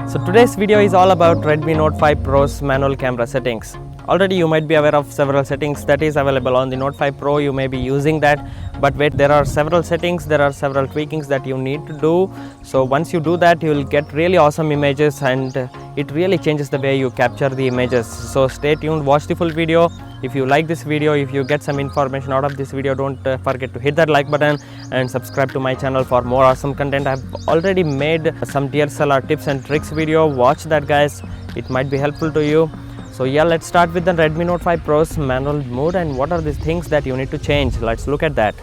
So today's video is all about Redmi Note 5 Pro's manual camera settings. Already you might be aware of several settings that is available on the Note 5 Pro. You may be using that, but wait, there are several settings, there are several tweakings that you need to do. So once you do that, you will get really awesome images, and it really changes the way you capture the images. So stay tuned, watch the full video. If you like this video, if you get some information out of this video, don't forget to hit that like button and subscribe to my channel for more awesome content. I've already made some DSLR tips and tricks video. Watch that, guys, it might be helpful to you. So yeah, let's start with the Redmi Note 5 Pro's manual mode and what are the things that you need to change. Let's look at that.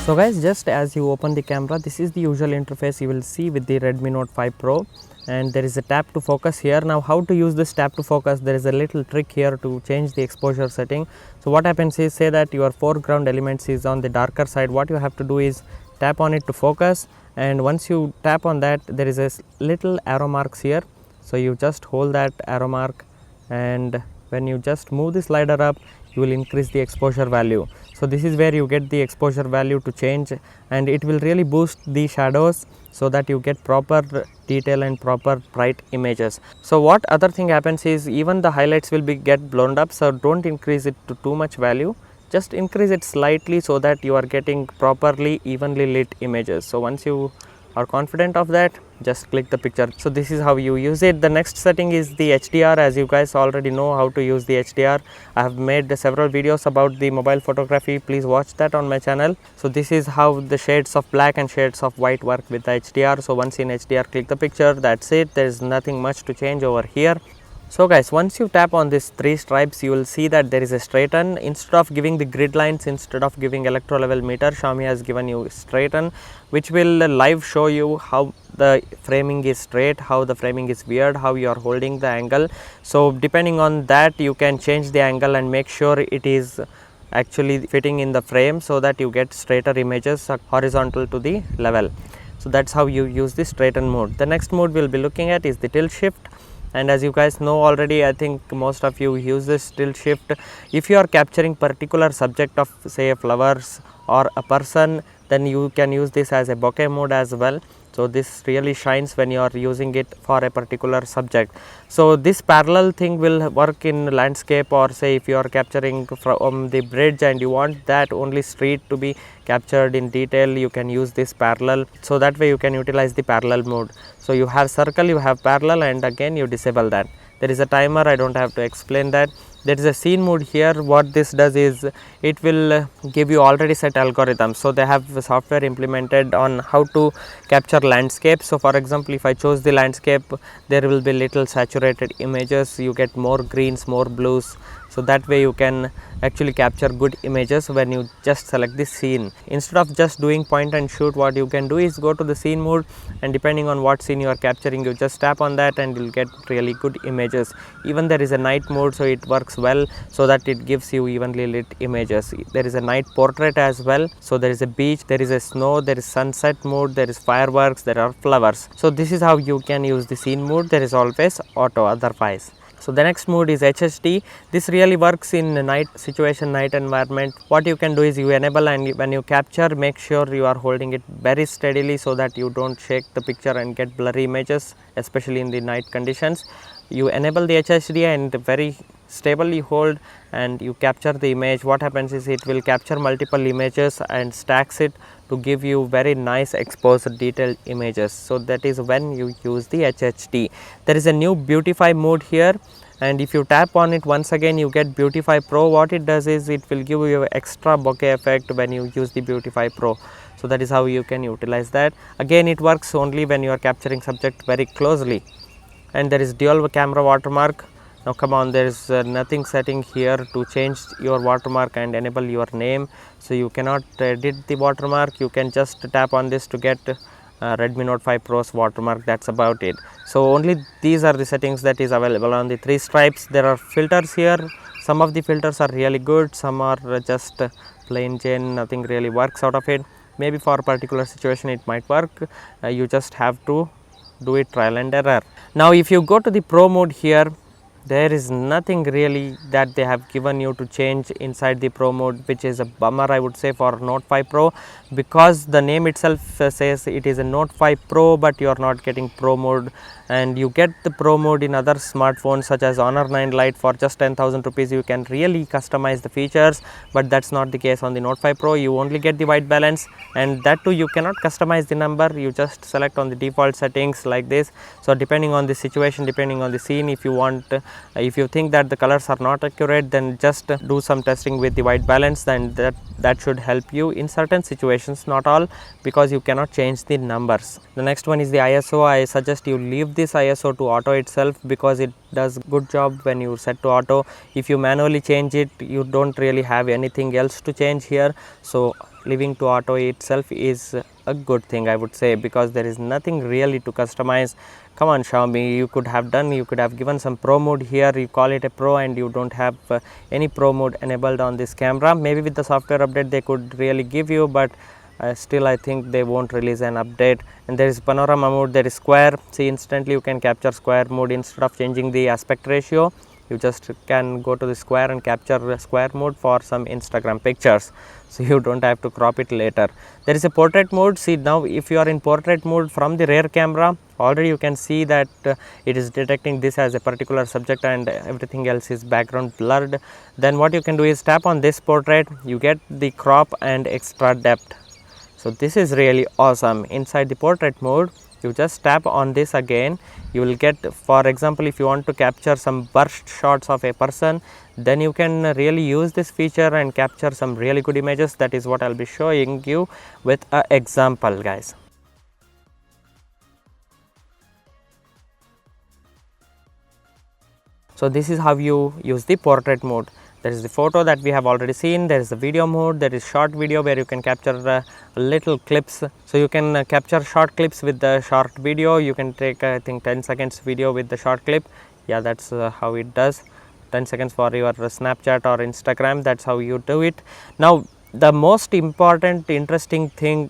So guys, just as you open the camera, this is the usual interface you will see with the Redmi Note 5 Pro, and there is a tap to focus here. Now how to use this tap to focus, there is a little trick here to change the exposure setting. So what happens is, say that your foreground elements is on the darker side, what you have to do is tap on it to focus, and once you tap on that, there is a little arrow marks here. So you just hold that arrow mark, and when you just move the slider up, you will increase the exposure value. So this is where you get the exposure value to change, and it will really boost the shadows so that you get proper detail and proper bright images. So what other thing happens is, even the highlights will get blown up, so don't increase it to too much value, just increase it slightly so that you are getting properly evenly lit images. So once you are confident of that, just click the picture. So this is how you use it. The next setting is the HDR. As you guys already know how to use the HDR, I have made several videos about the mobile photography. Please watch that on my channel. So this is how the shades of black and shades of white work with the HDR. So once in HDR, click the picture, that's it. There is nothing much to change over here. So guys, once you tap on these three stripes, you will see that there is a straighten. Instead of giving the grid lines, instead of giving electro level meter, Xiaomi has given you straighten, which will live show you how the framing is straight, how the framing is weird, how you are holding the angle. So depending on that, you can change the angle and make sure it is actually fitting in the frame so that you get straighter images horizontal to the level. So that's how you use the straighten mode. The next mode we'll be looking at is the tilt shift. And as you guys know already, I think most of you use this tilt shift. If you are capturing particular subject of, say, flowers or a person, then you can use this as a bokeh mode as well. So this really shines when you are using it for a particular subject. So this parallel thing will work in landscape, or say if you are capturing from the bridge and you want that only street to be captured in detail, you can use this parallel. So that way you can utilize the parallel mode. So you have circle, you have parallel, and again you disable that. There is a timer, I don't have to explain that. There is a scene mode here. What this does is, it will give you already set algorithms. So they have software implemented on how to capture landscape. So for example, if I chose the landscape, there will be little saturated images, you get more greens, more blues. So that way you can actually capture good images when you just select the scene. Instead of just doing point and shoot, what you can do is go to the scene mode, and depending on what scene you are capturing, you just tap on that and you'll get really good images. Even there is a night mode, so it works well so that it gives you evenly lit images. There is a night portrait as well. So there is a beach, there is a snow, there is sunset mode, there is fireworks, there are flowers. So this is how you can use the scene mode. There is always auto otherwise. So the next mode is HHD. This really works in night situation, night environment. What you can do is you enable, and when you capture, make sure you are holding it very steadily so that you don't shake the picture and get blurry images, especially in the night conditions. You enable the HHD and very stably hold, and you capture the image. What happens is, it will capture multiple images and stacks it to give you very nice exposed detailed images. So that is when you use the HHD. There is a new beautify mode here, and if you tap on it, once again you get beautify pro. What it does is, it will give you extra bokeh effect when you use the beautify pro. So that is how you can utilize that. Again, it works only when you are capturing subject very closely. And there is dual camera watermark. Now come on, there is nothing setting here to change your watermark and enable your name. So you cannot edit the watermark. You can just tap on this to get Redmi Note 5 Pro's watermark. That's about it. So only these are the settings that is available on the three stripes. There are filters here. Some of the filters are really good, some are just plain Jane, nothing really works out of it. maybe for a particular situation it might work. You just have to do it trial and error. Now if you go to the Pro mode here, there is nothing really that they have given you to change inside the Pro mode, which is a bummer I would say for Note 5 Pro, because the name itself says it is a Note 5 Pro, but you are not getting Pro mode, and you get the Pro mode in other smartphones such as Honor 9 Lite. For just 10,000 rupees you can really customize the features, but that's not the case on the Note 5 Pro. You only get the white balance, and that too you cannot customize the number, you just select on the default settings like this. So depending on the situation, depending on the scene, if you want, if you think that the colors are not accurate, then just do some testing with the white balance, then that should help you in certain situations, not all, because you cannot change the numbers. The next one is the ISO. I suggest you leave this ISO to auto itself, because it does good job when you set to auto. If you manually change it, you don't really have anything else to change here, so leaving to auto itself is a good thing I would say, because there is nothing really to customize. Come on Xiaomi, you could have given some Pro mode here. You call it a Pro and you don't have any Pro mode enabled on this camera. Maybe with the software update they could really give you, but still I think they won't release an update. And there is panorama mode, there is square. See, instantly you can capture square mode instead of changing the aspect ratio. You just can go to the square and capture square mode for some Instagram pictures, so you don't have to crop it later. There is a portrait mode. See, now if you are in portrait mode from the rear camera, already you can see that it is detecting this as a particular subject and everything else is background blurred. Then what you can do is tap on this portrait, you get the crop and extra depth. So this is really awesome. Inside the portrait mode, you just tap on this again, you will get, for example, if you want to capture some burst shots of a person, then you can really use this feature and capture some really good images. That is what I will be showing you with an example, guys. So this is how you use the portrait mode. There is the photo that we have already seen, there is the video mode, there is short video where you can capture little clips. So you can capture short clips with the short video. You can take I think 10 seconds video with the short clip. Yeah, that's how it does. 10 seconds for your Snapchat or Instagram, that's how you do it. Now the most important interesting thing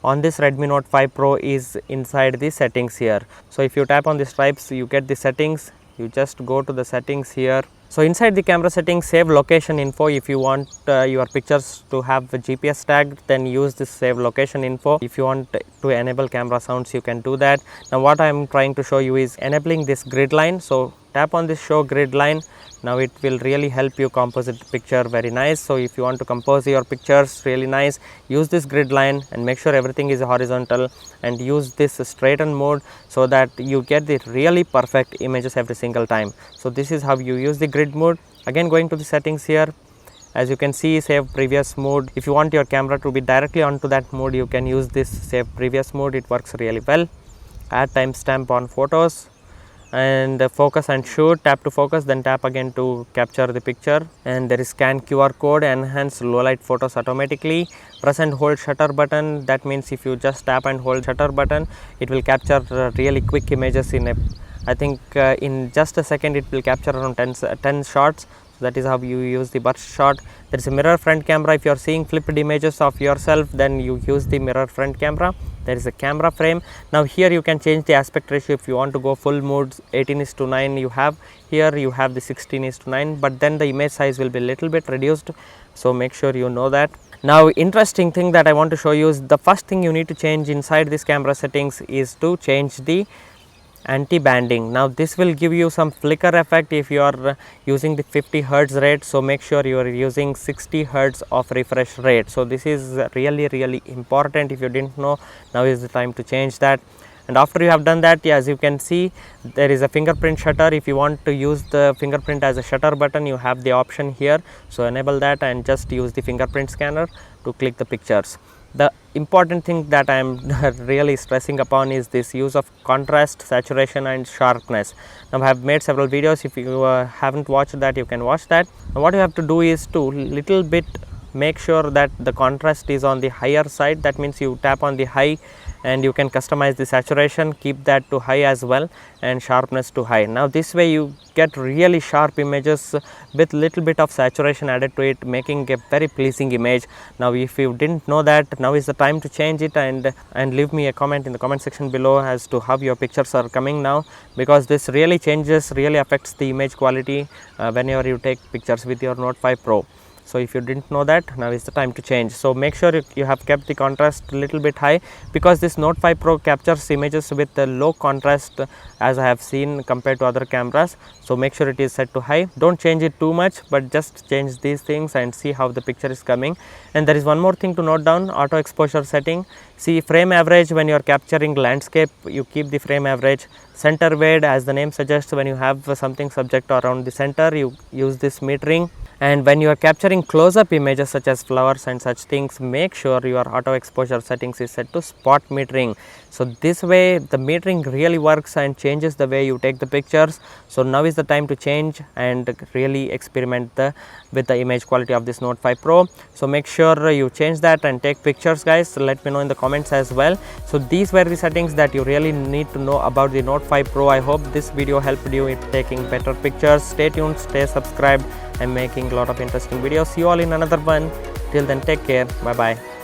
on this Redmi Note 5 Pro is inside the settings here. So if you tap on the stripes, you get the settings. You just go to the settings here. So inside the camera settings, save location info. If you want your pictures to have a GPS tag, then use this save location info. If you want to enable camera sounds, you can do that. Now what I am trying to show you is enabling this grid line. So tap on this show grid line. Now it will really help you composite the picture very nice. So if you want to compose your pictures really nice, use this grid line and make sure everything is horizontal, and use this straighten mode so that you get the really perfect images every single time. So this is how you use the grid mode. Again, going to the settings here, as you can see, save previous mode. If you want your camera to be directly onto that mode, you can use this save previous mode. It works really well. Add timestamp on photos, and focus and shoot. Tap to focus, then tap again to capture the picture. And there is scan QR code, enhance low light photos automatically. Press and hold shutter button. That means if you just tap and hold shutter button, it will capture really quick images in a, I think in just a second it will capture around 10 shots. That is how you use the burst shot. There is a mirror front camera. If you are seeing flipped images of yourself, then you use the mirror front camera. There is a camera frame. Now here you can change the aspect ratio. If you want to go full modes, 18:9 you have here, you have the 16:9, but then the image size will be little bit reduced, so make sure you know that. Now interesting thing that I want to show you is the first thing you need to change inside this camera settings is to change the anti-banding. Now this will give you some flicker effect if you are using the 50 Hz rate, so make sure you are using 60 Hz of refresh rate. So this is really important. If you didn't know, now is the time to change that. And after you have done that, as you can see, there is a fingerprint shutter. If you want to use the fingerprint as a shutter button, you have the option here, so enable that and just use the fingerprint scanner to click the pictures. The important thing that I am really stressing upon is this use of contrast, saturation and sharpness. Now I have made several videos. If you haven't watched that, you can watch that. Now what you have to do is to little bit make sure that the contrast is on the higher side. That means you tap on the high and you can customize the saturation, keep that to high as well, and sharpness to high. Now this way you get really sharp images with little bit of saturation added to it, making a very pleasing image. Now if you didn't know that, now is the time to change it, and leave me a comment in the comment section below as to how your pictures are coming now, because this really changes, really affects the image quality whenever you take pictures with your Note 5 Pro. So if you didn't know that, now is the time to change. So make sure you have kept the contrast a little bit high, because this Note 5 Pro captures images with a low contrast as I have seen compared to other cameras. So make sure it is set to high. Don't change it too much, but just change these things and see how the picture is coming. And there is one more thing to note down: auto exposure setting. See, frame average, when you are capturing landscape, you keep the frame average. Center weight, as the name suggests, when you have something subject around the center, you use this metering. And when you are capturing close-up images such as flowers and such things, make sure your auto exposure settings is set to spot metering. So this way the metering really works and changes the way you take the pictures. So now is the time to change and really experiment with the image quality of this Note 5 Pro. So make sure you change that and take pictures, guys. Let me know in the comments as well. So these were the settings that you really need to know about the Note 5 Pro. I hope this video helped you in taking better pictures. Stay tuned, stay subscribed. I'm making a lot of interesting videos. See you all in another one. Till then, take care. Bye bye.